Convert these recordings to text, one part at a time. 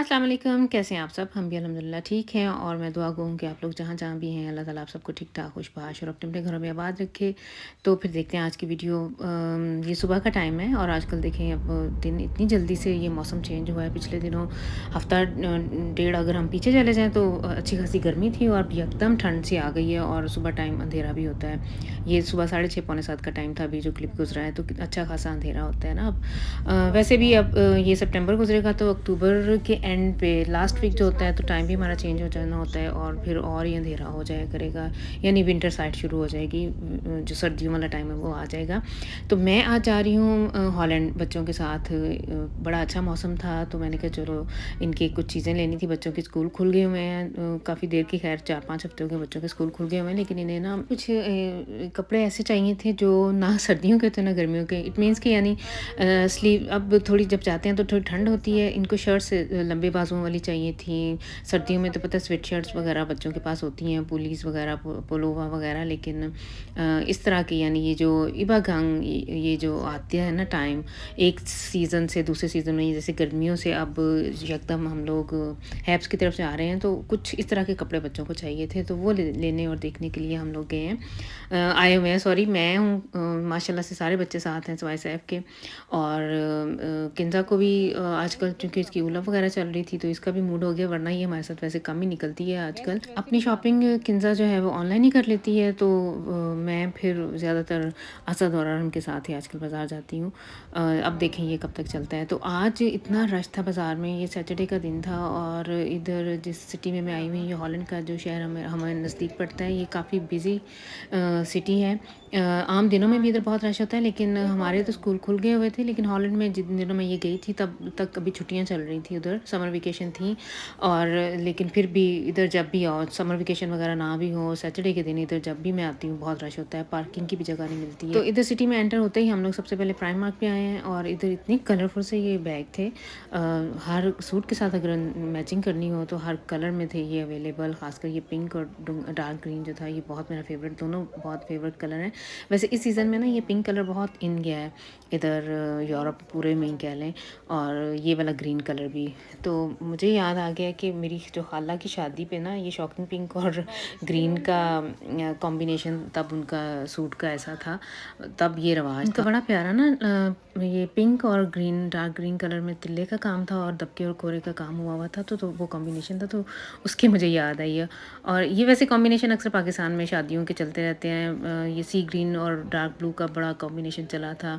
अस्सलाम वालेकुम, कैसे हैं आप सब? हम भी अल्हम्दुलिल्लाह ठीक हैं और मैं दुआ गो हूँ कि आप लोग जहाँ-जहाँ भी हैं, अल्लाह ताला आप सबको ठीक-ठाक, खुशबाश और अपने-अपने घरों में आबाद रखे। तो फिर देखते हैं आज की वीडियो। ये सुबह का टाइम है और आजकल देखें अब दिन इतनी जल्दी से ये मौसम चेंज हुआ है। पिछले दिनों हफ़्ता डेढ़ अगर हम पीछे चले जाएँ तो अच्छी खासी गर्मी थी और अब एकदम ठंड सी आ गई है और सुबह टाइम अंधेरा भी होता है। ये सुबह 6:30 पौने 7 का टाइम था अभी जो क्लिप गुज़रा है, तो अच्छा खासा अंधेरा होता है ना अब। वैसे भी अब ये सितंबर गुज़रेगा तो अक्टूबर के एंड पे लास्ट वीक जो होता है तो टाइम भी हमारा चेंज हो जाना होता है और फिर और ही अंधेरा हो जाया करेगा, यानी विंटर साइड शुरू हो जाएगी। जो सर्दियों वाला टाइम है वो आ जाएगा। तो मैं आज जा रही हूँ हॉलैंड बच्चों के साथ। बड़ा अच्छा मौसम था तो मैंने कहा चलो इनकी कुछ चीज़ें लेनी थी। बच्चों के स्कूल खुल गए हुए हैं काफ़ी देर की, खैर 4-5 हफ्ते हो गए बच्चों के स्कूल खुल गए हुए हैं, लेकिन इन्हें ना कुछ कपड़े ऐसे चाहिए थे जो ना सर्दियों के थे ना गर्मियों के। इट मीन्स कि यानी स्लीव अब थोड़ी जब जाते हैं तो थोड़ी ठंड होती है, इनको शर्ट्स लंबे बाजुओं वाली चाहिए थी। सर्दियों में तो पता है स्वेट शर्ट्स वगैरह बच्चों के पास होती हैं, पुलीस वगैरह, पोलोवा वगैरह, लेकिन इस तरह की यानी ये जो इबागंग ये जो आते हैं ना टाइम, एक सीज़न से दूसरे सीज़न में, जैसे गर्मियों से अब एकदम हम लोग हैब्स की तरफ से आ रहे हैं तो कुछ इस तरह के कपड़े बच्चों को चाहिए थे, तो वो लेने और देखने के लिए हम लोग गए हैं। आए हुए हैं, सॉरी मैं हूँ, माशाल्लाह से सारे बच्चे साथ हैं सिवाय सैफ के। और किंज़ा को भी आजकल चूँकि इसकी उलफ़ वगैरह चल रही थी तो इसका भी मूड हो गया, वरना ये हमारे साथ वैसे कम ही निकलती है आजकल। अपनी शॉपिंग किंज़ा जो है वो ऑनलाइन ही कर लेती है, तो मैं फिर ज़्यादातर असद और अरहम के साथ ही आजकल बाज़ार जाती हूँ। अब देखें ये कब तक चलता है। तो आज इतना रश था बाज़ार में, ये सैटरडे का दिन था और इधर जिस सिटी में मैं आई हुई, ये हॉलैंड का जो शहर हमारे नज़दीक पड़ता है, ये काफ़ी बिज़ी सिटी है। आम दिनों में भी इधर बहुत रश होता है, लेकिन हमारे तो स्कूल खुल गए हुए थे, लेकिन हॉलैंड में जिन दिनों मैं ये गई थी तब तक अभी छुट्टियां चल रही थी, उधर समर वेकेशन थी। और लेकिन फिर भी इधर जब भी आओ, समर वेकेशन वगैरह ना भी हो, सैटरडे के दिन इधर जब भी मैं आती हूँ बहुत रश होता है, पार्किंग की भी जगह नहीं मिलती है। तो इधर सिटी में एंटर होते ही हम लोग सबसे पहले प्राइम मार्क पे आए हैं और इधर इतने कलरफुल से ये बैग थे। हर सूट के साथ अगर मैचिंग करनी हो तो हर कलर में थे ये अवेलेबल। खासकर ये पिंक और डार्क ग्रीन जो था ये बहुत मेरा फेवरेट, दोनों बहुत फेवरेट कलर हैं। वैसे इस सीज़न में ना ये पिंक कलर बहुत इन गया है इधर, यूरोप पूरे में ही कह लें, और ये वाला ग्रीन कलर भी। तो मुझे याद आ गया कि मेरी जो खाला की शादी पे ना ये शॉकिंग पिंक और ग्रीन का कॉम्बिनेशन, तब उनका सूट का ऐसा था, तब ये रवाज था। बड़ा प्यारा ना, ये पिंक और ग्रीन, डार्क ग्रीन कलर में तिल्ले का काम था और दबके और कोरे का काम हुआ था, तो वो कॉम्बिनेशन था, तो उसकी मुझे याद आई है। और ये वैसे कॉम्बिनेशन अक्सर पाकिस्तान में शादियों के चलते रहते हैं। ये सी ग्रीन और डार्क ब्लू का बड़ा कॉम्बिनेशन चला था।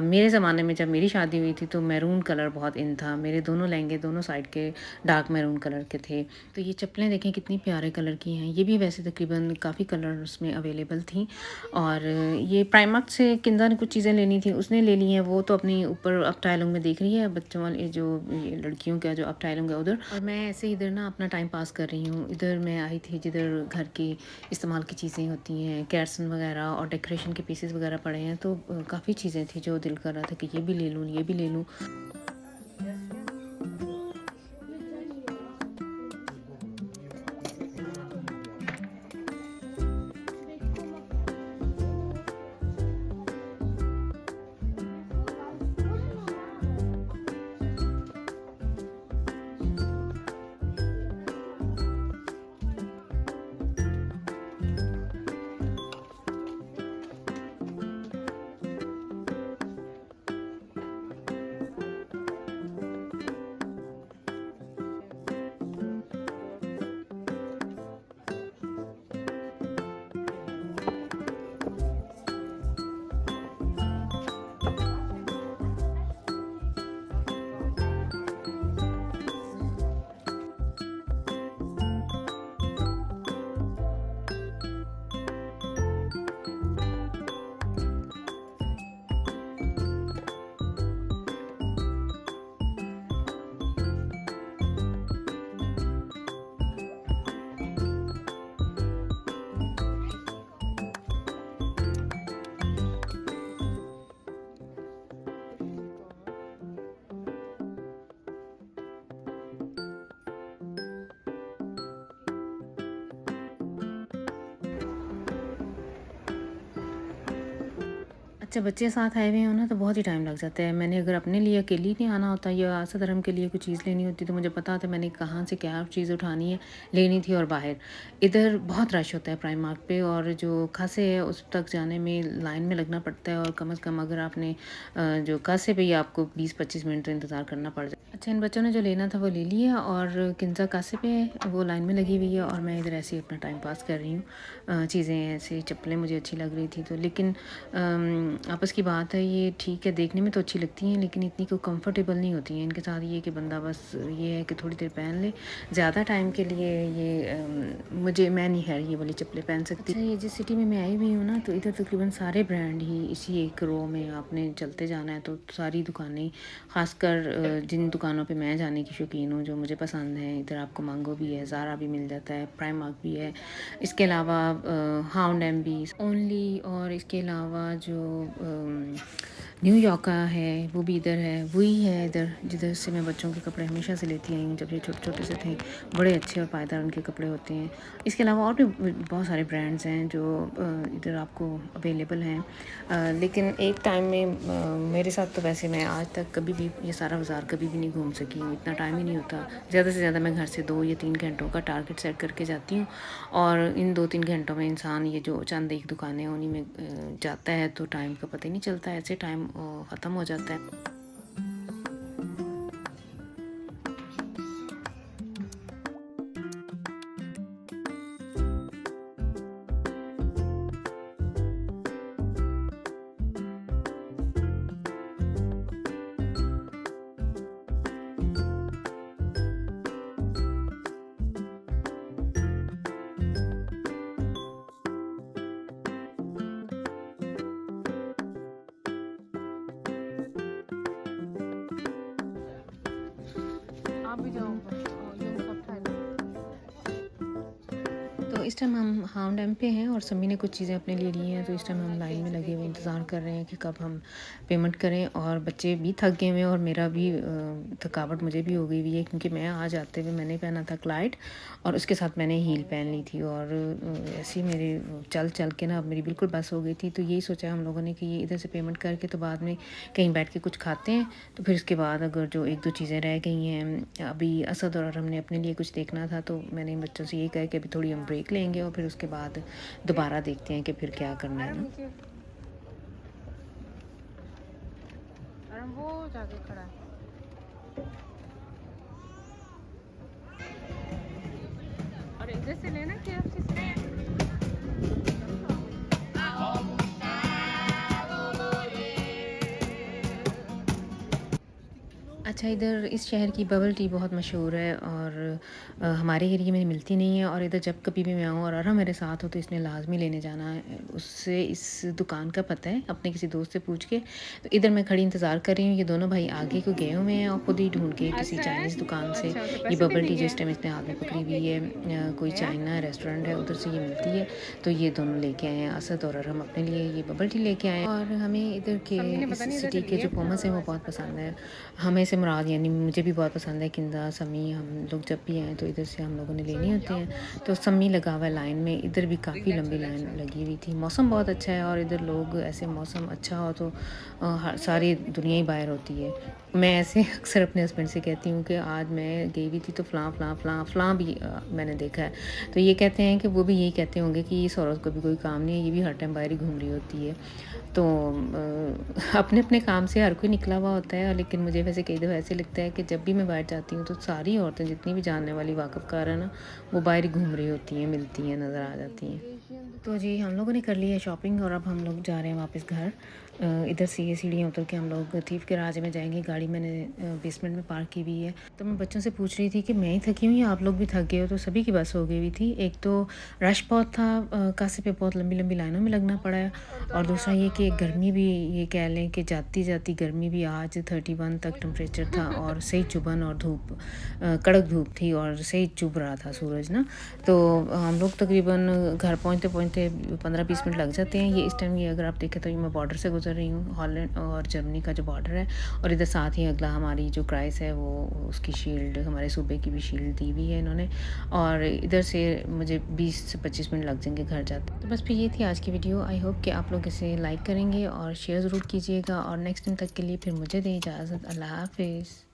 मेरे ज़माने में जब मेरी शादी हुई थी तो मैरून कलर बहुत इन था। मेरे दोनों लहंगे दोनों साइड के डार्क मैरून कलर के थे। तो ये चप्पलें देखें कितनी प्यारे कलर की हैं। ये भी वैसे तकरीबन काफ़ी कलर्स में अवेलेबल थी। और ये प्राइमार्क से किंजा ने कुछ चीज़ें लेनी थी, उसने ले ली हैं। वो तो अपनी ऊपर अप टाइलों में देख रही है, बच्चों वाले जो ये लड़कियों का जो अप टाइलों है उधर। और मैं ऐसे इधर ना अपना टाइम पास कर रही हूँ। इधर मैं आई थी जिधर घर की इस्तेमाल की चीज़ें होती हैं, कैरसन वगैरह और डेकोरेशन के पीसेस वगैरह पड़े हैं, तो काफ़ी चीज़ें थी जो दिल कर रहा था कि ये भी ले लूँ, ये भी ले लूँ। जब बच्चे साथ आए हुए हों ना तो बहुत ही टाइम लग जाता है। मैंने अगर अपने लिए अकेली नहीं आना होता या सदरम के लिए कोई चीज़ लेनी होती तो मुझे पता होता मैंने कहाँ से क्या चीज़ उठानी है, लेनी थी। और बाहर इधर बहुत रश होता है प्राइम मार्क पे, और जो खासे है उस तक जाने में लाइन में लगना पड़ता है, और कम से कम अगर आपने जो खासे पे ही आपको 20-25 मिनट इंतज़ार करना पड़ जाए। अच्छा, इन बच्चों ने जो लेना था वो ले लिया, और किंजा कासे पे वो लाइन में लगी हुई है, और मैं इधर ऐसे ही अपना टाइम पास कर रही हूँ। चीज़ें ऐसे चप्पलें मुझे अच्छी लग रही थी तो, लेकिन आपस की बात है, ये ठीक है देखने में तो अच्छी लगती हैं लेकिन इतनी कोई कंफर्टेबल नहीं होती हैं। इनके साथ ये कि बंदा बस ये है कि थोड़ी देर पहन ले, ज़्यादा टाइम के लिए ये मैं नहीं है ये वाली चप्पलें पहन सकती। अच्छा, ये जिस सिटी में मैं आई हुई हूँ ना तो इधर तकरीबन सारे ब्रांड ही इसी एक रो में आपने चलते जाना है तो सारी दुकानें, ख़ासकर जिन दुकानों पे मैं जाने की शौकीन हूँ जो मुझे पसंद है, इधर आपको मांगो भी है, ज़ारा भी मिल जाता है, प्राइमार्क भी है, इसके अलावा H&M भी ओनली, और इसके अलावा जो न्यूयॉर्क का है वो भी इधर है, वही है इधर जिधर से मैं बच्चों के कपड़े हमेशा से लेती आई हूँ जब ये छोटे छोटे से थे। बड़े अच्छे और पायदार उनके कपड़े होते हैं। इसके अलावा और भी बहुत सारे ब्रांड्स हैं जो इधर आपको अवेलेबल हैं। लेकिन एक टाइम में मेरे साथ तो वैसे मैं आज तक कभी भी ये सारा बाज़ार कभी भी नहीं घूम सकी हूँ, इतना टाइम ही नहीं होता। ज़्यादा से ज़्यादा मैं घर से 2 या 3 घंटों का टारगेट सेट करके जाती हूँ, और इन 2-3 घंटों में इंसान ये जो चंद एक दुकानें हैं उन्हीं में जाता है तो टाइम का पता ही नहीं चलता, ऐसे टाइम ख़त्म हो जाता है। आप भी जाओ, ये सब तो इस टाइम हम H&M पे हैं और समी ने कुछ चीज़ें अपने लिए ली हैं, तो इस टाइम हम लाइन में लगे हुए इंतज़ार कर रहे हैं कि कब हम पेमेंट करें। और बच्चे भी थक गए हुए हैं और मेरा भी थकावट मुझे भी हो गई हुई है, क्योंकि मैं आज आते हुए मैंने पहना था क्लाइड और उसके साथ मैंने हील पहन ली थी, और ऐसे ही मेरे चल चल के ना अब मेरी बिल्कुल बस हो गई थी। तो यही सोचा हम लोगों ने कि ये इधर से पेमेंट करके तो बाद में कहीं बैठ के कुछ खाते हैं, तो फिर उसके बाद अगर जो 1-2 चीज़ें रह गई हैं, अभी असद और हमने अपने लिए कुछ देखना था, तो मैंने इन बच्चों से ये कहा कि अभी थोड़ी हम ब्रेक लेंगे और फिर उसके बाद दोबारा देखते हैं कि फिर क्या करना है ना। वो जाके खड़ा है। और इधर से लेना KFC से। अच्छा, इधर इस शहर की बबल टी बहुत मशहूर है और हमारे एरिया में मिलती नहीं है, और इधर जब कभी भी मैं आऊँ और अरहम मेरे साथ हो तो इसने लाजमी लेने जाना है। उससे इस दुकान का पता है अपने किसी दोस्त से पूछ के। तो इधर मैं खड़ी इंतज़ार कर रही हूँ, ये दोनों भाई आगे को गए हुए हैं और ख़ुद ही ढूंढ के किसी चाइनीज़ दुकान से ये बबल टी जिस टाइम इसने हाथ में पकड़ी हुई है, कोई चाइना रेस्टोरेंट है उधर से ये मिलती है, तो ये दोनों लेके आए हैं। असद और अरहम अपने लिए ये बबल टी लेके आए, और हमें इधर के इस सिटी के जो मोमोज हैं वो बहुत पसंद है। हमें से मुराद यानी मुझे भी बहुत पसंद है किंजा समी। हम लोग जब भी आए तो इधर से हम लोगों ने लेनी होती हैं, तो समी लगा हुआ है लाइन में। इधर भी काफ़ी लंबी लाइन लगी हुई थी। मौसम बहुत अच्छा है और इधर लोग ऐसे मौसम अच्छा हो तो सारी दुनिया ही बाहर होती है। मैं ऐसे अक्सर अपने हस्बैंड से कहती हूँ कि आज मैं गई हुई थी तो फ़लाँ फ़लाँ फ़लाँ फ़लाँ भी मैंने देखा है। तो ये कहते हैं कि वो भी यही कहते होंगे कि इस औरत को भी कोई काम नहीं है, ये भी हर टाइम बाहर ही घूम रही होती है। तो अपने अपने काम से हर कोई निकला हुआ होता है, लेकिन मुझे वैसे कई दफ़ा ऐसे लगता है कि जब भी मैं बाहर जाती हूँ तो सारी औरतें जितनी भी जानने वाली वाक़फ़कार है ना, वो बाहर ही घूम रही होती हैं, मिलती हैं, नज़र आ जाती हैं। तो जी हम लोगों ने कर ली है शॉपिंग और अब हम लोग जा रहे हैं वापस घर। इधर से ये सीढ़ियाँ उतर के हम लोग थीफ के राज में जाएंगे। गाड़ी मैंने बेसमेंट में पार्क की हुई है। तो मैं बच्चों से पूछ रही थी कि मैं ही थकी हूँ या आप लोग भी थक गए हो, तो सभी की बस हो गई हुई थी। एक तो रश बहुत था, कासे पे बहुत लंबी लंबी लाइनों में लगना पड़ा है, और दूसरा ये कि गर्मी भी, ये कह लें कि जाती जाती गर्मी भी आज 31 तक टेम्परेचर था, और सही चुभन और धूप, कड़क धूप थी और सही चुभ रहा था सूरज ना। तो हम लोग तकरीबन घर पहुँचते पहुँचते 15-20 मिनट लग जाते हैं। ये इस टाइम ये अगर आप देखें तो ये मैं बॉर्डर से गुजर गुज़र रही हूँ, हॉलैंड और जर्मनी का जो बॉर्डर है, और इधर साथ ही अगला हमारी जो क्राइस है वो उसकी शील्ड, हमारे सूबे की भी शील्ड दी हुई है इन्होंने, और इधर से मुझे 20 से 25 मिनट लग जाएंगे घर जाते। तो बस फिर ये थी आज की वीडियो। आई होप कि आप लोग इसे लाइक करेंगे और शेयर ज़रूर कीजिएगा, और नेक्स्ट टाइम तक के लिए फिर मुझे दें इजाज़त। अल्लाह हाफिज़।